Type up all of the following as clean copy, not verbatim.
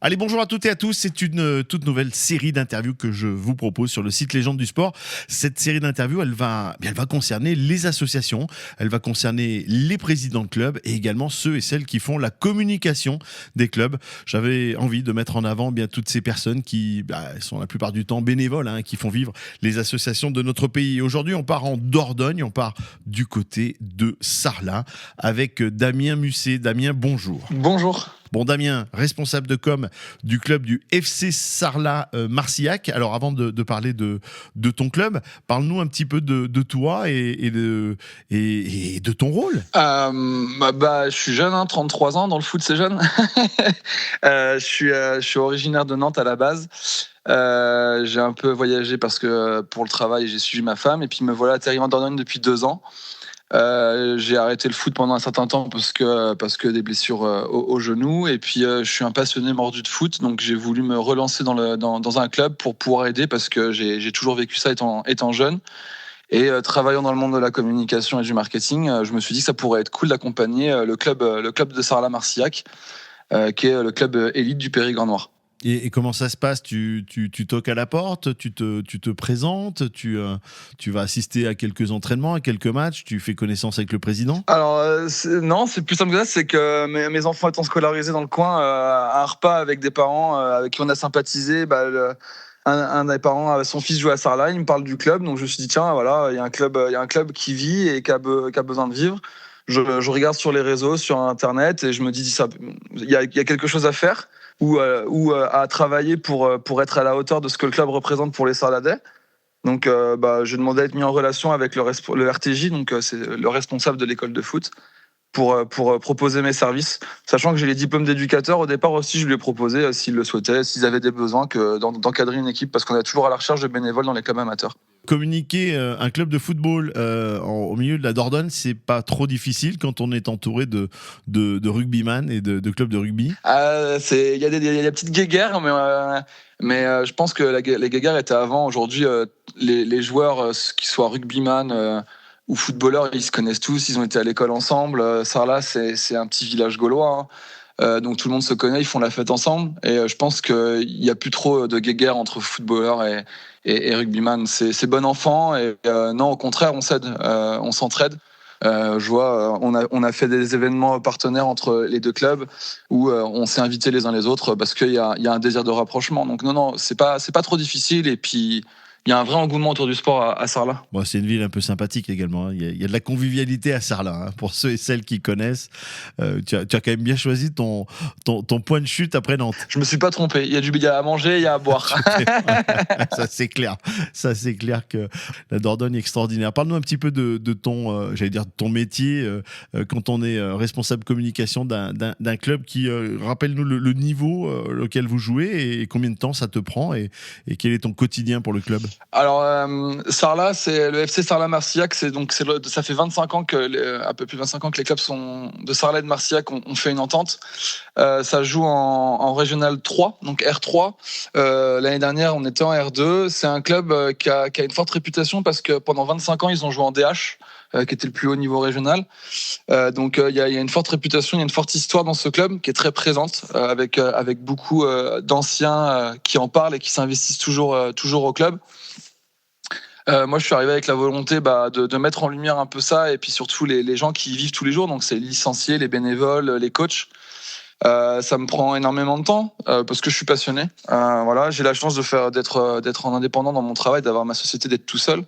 Allez, bonjour à toutes et à tous. C'est une toute nouvelle série d'interviews que je vous propose sur le site Légende du Sport. Cette série d'interviews, elle va concerner les associations, elle va concerner les présidents de clubs et également ceux et celles qui font la communication des clubs. J'avais envie de mettre en avant toutes ces personnes qui sont la plupart du temps bénévoles, qui font vivre les associations de notre pays. Aujourd'hui, on part en Dordogne, on part du côté de Sarlat avec Damien Musset. Damien, bonjour. Bonjour. Bon, Damien, responsable de com du club du FC Sarlat Marcillac. Alors, avant de parler de ton club, parle-nous un petit peu de toi et de ton rôle. Je suis jeune, 33 ans, dans le foot c'est jeune. Je suis originaire de Nantes à la base. J'ai un peu voyagé parce que pour le travail j'ai suivi ma femme et puis me voilà atterri en Dordogne depuis 2 ans. J'ai arrêté le foot pendant un certain temps parce que des blessures au genou, et puis je suis un passionné mordu de foot, donc j'ai voulu me relancer dans un club pour pouvoir aider, parce que j'ai toujours vécu ça étant jeune, et travaillant dans le monde de la communication et du marketing, je me suis dit que ça pourrait être cool d'accompagner le club de Sarlat Marcillac, qui est le club élite du Périgord noir. Et comment ça se passe ? Tu toques à la porte, tu te présentes, tu vas assister à quelques entraînements, à quelques matchs, tu fais connaissance avec le président ? Alors non, c'est plus simple que ça, c'est que mes enfants étant scolarisés dans le coin, un repas avec des parents avec qui on a sympathisé, un des parents, son fils joue à Sarlat, il me parle du club, donc je me suis dit tiens, voilà, il y a un club qui vit et qui a besoin de vivre. Je regarde sur les réseaux, sur internet, et je me dis ça, il y a quelque chose à faire ou à travailler pour être à la hauteur de ce que le club représente pour les Sarladais. Donc j'ai demandé à être mis en relation avec le RTJ, donc c'est le responsable de l'école de foot, pour proposer mes services, sachant que j'ai les diplômes d'éducateur. Au départ aussi, je lui ai proposé, s'ils le souhaitaient, s'ils avaient des besoins, d'encadrer une équipe, parce qu'on est toujours à la recherche de bénévoles dans les clubs amateurs. Communiquer un club de football au milieu de la Dordogne, c'est pas trop difficile quand on est entouré de rugbyman et de clubs de rugby. Il y a des petites guéguerres, mais je pense que les guéguerres étaient avant. Aujourd'hui, les joueurs, qu'ils soient rugbyman ou footballeurs, ils se connaissent tous, ils ont été à l'école ensemble. Sarlat, c'est un petit village gaulois, donc tout le monde se connaît, ils font la fête ensemble, et je pense qu'il n'y a plus trop de guéguerres entre footballeurs et rugbyman. C'est bon enfant, et non, au contraire, on s'aide, on s'entraide. Je vois, on a fait des événements partenaires entre les deux clubs où on s'est invités les uns les autres parce qu'il y a un désir de rapprochement. Donc non, c'est pas trop difficile, et puis il y a un vrai engouement autour du sport à Sarlat. Bon, c'est une ville un peu sympathique également. Il y a de la convivialité à Sarlat. Pour ceux et celles qui connaissent, tu as quand même bien choisi ton point de chute après Nantes. Je me suis pas trompé. Il y a à manger, il y a à boire. Ça c'est clair. Ça c'est clair que la Dordogne est extraordinaire. Parle-nous un petit peu de ton, ton métier quand on est responsable communication d'un club qui rappelle-nous le niveau auquel vous jouez et combien de temps ça te prend et quel est ton quotidien pour le club. Alors Sarlat, c'est le FC Sarlat Marcillac. Ça fait 25 ans un peu plus de 25 ans que les clubs de Sarlat et de Marcillac ont fait une entente. Ça joue en Régional 3, donc R3. L'année dernière, on était en R2. C'est un club qui a une forte réputation parce que pendant 25 ans, ils ont joué en DH, qui était le plus haut niveau régional. Donc il y a une forte réputation, il y a une forte histoire dans ce club qui est très présente, avec beaucoup d'anciens qui en parlent et qui s'investissent toujours au club. Moi, je suis arrivé avec la volonté de mettre en lumière un peu ça, et puis surtout les gens qui y vivent tous les jours, donc c'est les licenciés, les bénévoles, les coachs. Ça me prend énormément de temps parce que je suis passionné. Voilà, j'ai la chance d'être en indépendant dans mon travail, d'avoir ma société, d'être tout seul.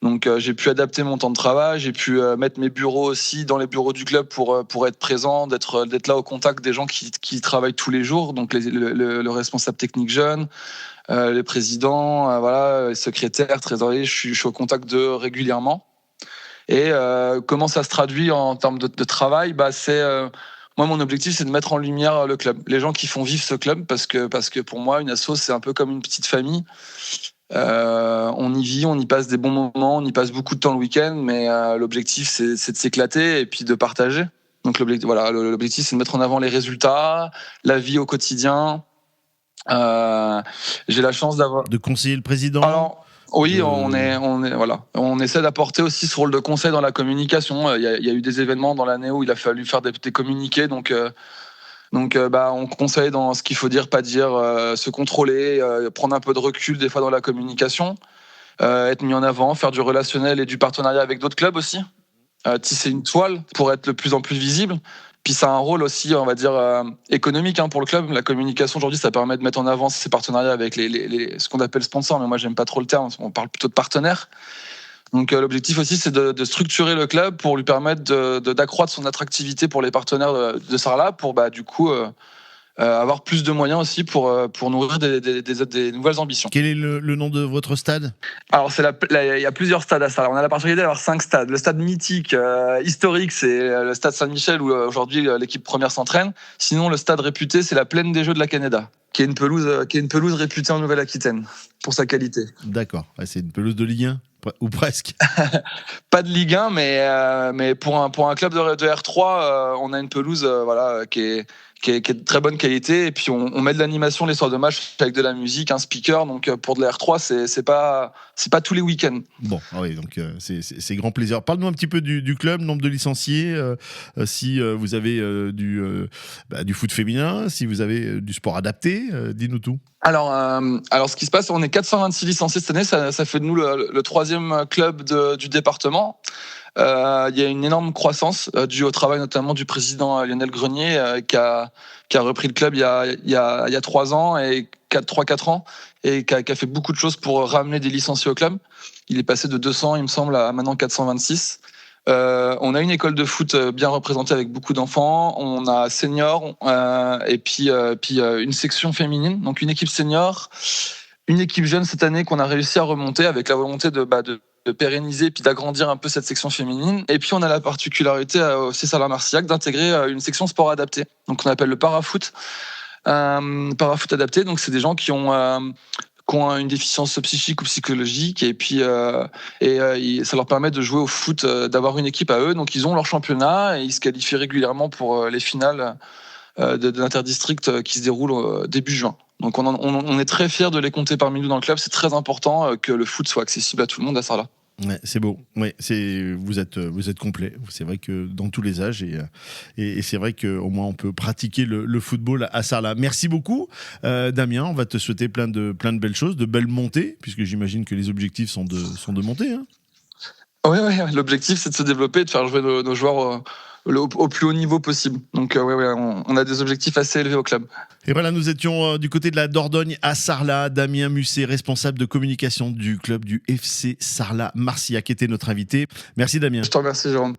Donc j'ai pu adapter mon temps de travail, j'ai pu mettre mes bureaux aussi dans les bureaux du club pour être présent, d'être là au contact des gens qui travaillent tous les jours, donc le responsable technique jeune, les présidents, voilà, les secrétaires, trésoriers, je suis au contact d'eux régulièrement. Et comment ça se traduit en termes de travail, c'est moi, mon objectif, c'est de mettre en lumière le club, les gens qui font vivre ce club, parce que pour moi, une asso, c'est un peu comme une petite famille. On y vit, on y passe des bons moments, on y passe beaucoup de temps le week-end, mais l'objectif, c'est de s'éclater et puis de partager. Donc l'objectif, c'est de mettre en avant les résultats, la vie au quotidien. J'ai la chance de conseiller le président. Alors, oui, on essaie d'apporter aussi ce rôle de conseil dans la communication. Il y a eu des événements dans l'année où il a fallu faire des communiqués, donc Donc on conseille dans ce qu'il faut dire, pas dire, se contrôler, prendre un peu de recul des fois dans la communication, être mis en avant, faire du relationnel et du partenariat avec d'autres clubs aussi, tisser une toile pour être de plus en plus visible. Puis ça a un rôle aussi, on va dire, économique pour le club. La communication aujourd'hui, ça permet de mettre en avant ses partenariats avec ce qu'on appelle sponsors, mais moi j'aime pas trop le terme, on parle plutôt de partenaires. Donc l'objectif aussi, c'est de structurer le club pour lui permettre d'accroître son attractivité pour les partenaires de Sarlat, pour du coup avoir plus de moyens aussi pour nourrir des nouvelles ambitions. Quel est le nom de votre stade ? Alors il y a plusieurs stades à Sarlat. On a la particularité d'avoir 5 stades. Le stade mythique, historique, c'est le stade Saint-Michel où aujourd'hui l'équipe première s'entraîne. Sinon, le stade réputé, c'est la Plaine des Jeux de la Canéda, qui est une pelouse réputée en Nouvelle-Aquitaine pour sa qualité. D'accord. C'est une pelouse de Ligue 1 ou presque. Pas de Ligue 1, mais pour un club de R3, on a une pelouse qui est de très bonne qualité. Et puis on met de l'animation les soirs de match avec de la musique, un speaker. Donc pour de la R3, c'est pas tous les week-ends. Bon, oui, donc c'est grand plaisir. Parle-nous un petit peu du club, nombre de licenciés, si vous avez du foot féminin, si vous avez du sport adapté, dis-nous tout. Alors, ce qui se passe, on est 426 licenciés cette année. Ça fait de nous le 3e club du département. Il y a une énorme croissance due au travail notamment du président Lionel Grenier qui a repris le club il y a 3 ans et 3-4 ans et qui a fait beaucoup de choses pour ramener des licenciés au club. Il est passé de 200, il me semble, à maintenant 426. On a une école de foot bien représentée avec beaucoup d'enfants. On a senior et puis une section féminine, donc une équipe senior, une équipe jeune cette année qu'on a réussi à remonter avec la volonté de pérenniser puis d'agrandir un peu cette section féminine. Et puis on a la particularité au FC Sarlat-Marcillac d'intégrer une section sport adapté, donc on appelle le parafoot. Parafoot adapté, donc c'est des gens qui ont une déficience psychique ou psychologique et puis ça leur permet de jouer au foot, d'avoir une équipe à eux. Donc ils ont leur championnat et ils se qualifient régulièrement pour les finales de l'interdistrict qui se déroulent début juin. Donc on est très fiers de les compter parmi nous dans le club. C'est très important que le foot soit accessible à tout le monde à Sarlat. Ouais, c'est beau. Ouais, vous êtes complet. C'est vrai que dans tous les âges et c'est vrai qu'au moins on peut pratiquer le football à Sarlat. Merci beaucoup, Damien. On va te souhaiter plein de belles choses, de belles montées, puisque j'imagine que les objectifs sont de monter. Hein. Oui, l'objectif c'est de se développer et de faire jouer nos joueurs au plus haut niveau possible. Donc on a des objectifs assez élevés au club. Et voilà, nous étions du côté de la Dordogne à Sarlat. Damien Musset, responsable de communication du club du FC Sarlat-Marcillac, était notre invité. Merci Damien. Je te remercie Jérôme.